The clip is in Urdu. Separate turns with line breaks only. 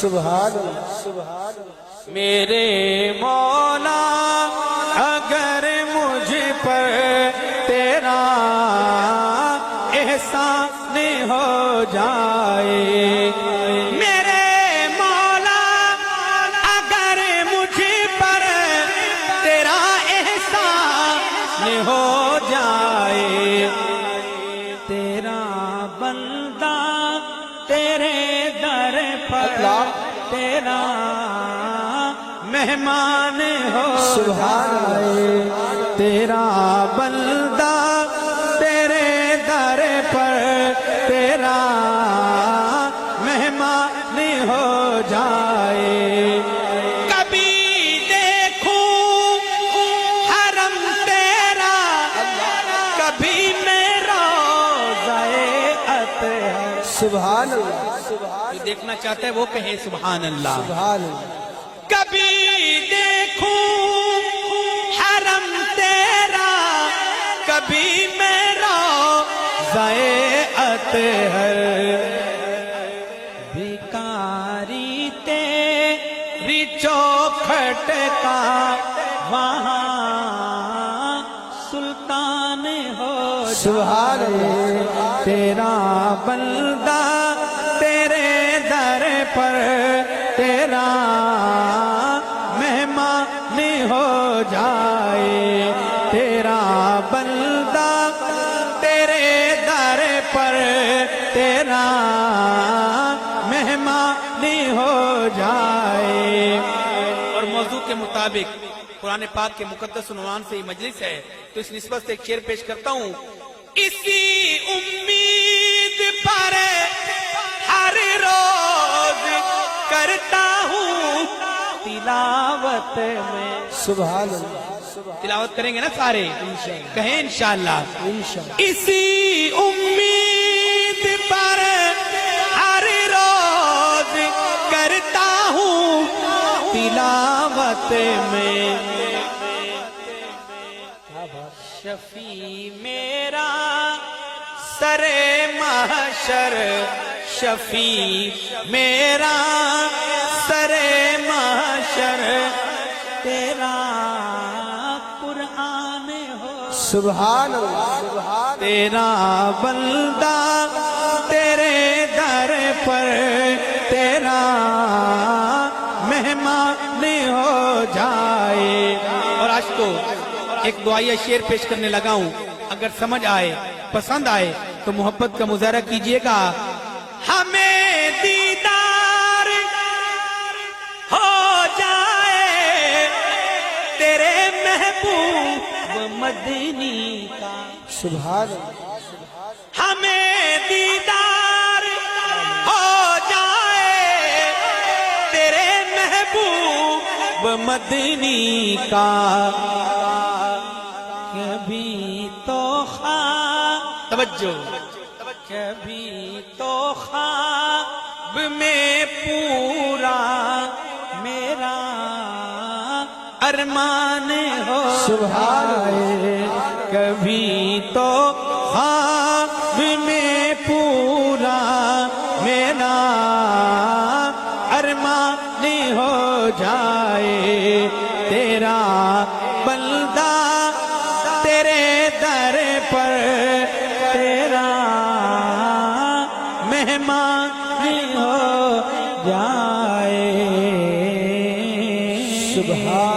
سبحان اللہ
میرے مولا اگر مجھ پر تیرا احسان ہو جائے، میرے مولا اگر مجھ پر تیرا احسان ہو جائے، تیرا بندہ تیرے در پر تیرا مہمان ہو جائے، تیرا بندہ تیرے در پر تیرا مہمان ہو جائے، کبھی دیکھوں حرم تیرا کبھی میرا روضہ اطہر،
سبحان اللہ
جو دیکھنا چاہتا ہے وہ کہے سبحان اللہ،
سبحان اللہ
کبھی دیکھوں حرم تیرا کبھی میرا روضہ اطہر، بھکاری تیری چوکھٹ کا وہاں سلطان ہو
سبحان اللہ
تیرا بندہ تیرے در پر تیرا مہمان ہو جائے، تیرا بندہ تیرے در پر تیرا مہمان ہو جائے۔ اور موضوع کے مطابق قرآن پاک کے مقدس عنوان سے یہ مجلس ہے تو اس نسبت سے ایک شعر پیش کرتا ہوں، اسی امید پر ہر روز کرتا ہوں تلاوت میں،
سبحان اللہ
تلاوت کریں گے نا سارے، کہیں انشاءاللہ، اسی امید پر ہر روز کرتا ہوں تلاوت میں، شفیع میرا سر محشر، شفیع میرا سر محشر تیرا قرآن ہو،
سبحان اللہ
تیرا بندہ تیرے در پر تیرا مہمان ہو جائے۔ اور آج تو ایک دعائیہ شعر پیش کرنے لگا ہوں، اگر سمجھ آئے پسند آئے تو محبت کا مظاہرہ کیجئے گا، ہمیں دیدار ہو جائے تیرے محبوب مدنی کا،
سبحان اللہ
ہمیں دیدار ہو جائے تیرے محبوب مدنی کا، کبھی تو توجہ، کبھی تو خواب میں پورا میرا ارمان ہو
سبحان
کبھی تو خواب میں پورا میرا ارمان ہو جائے، تیرا بندہ تیرے در پر تیرا مہمان ہو جائے۔
سبحان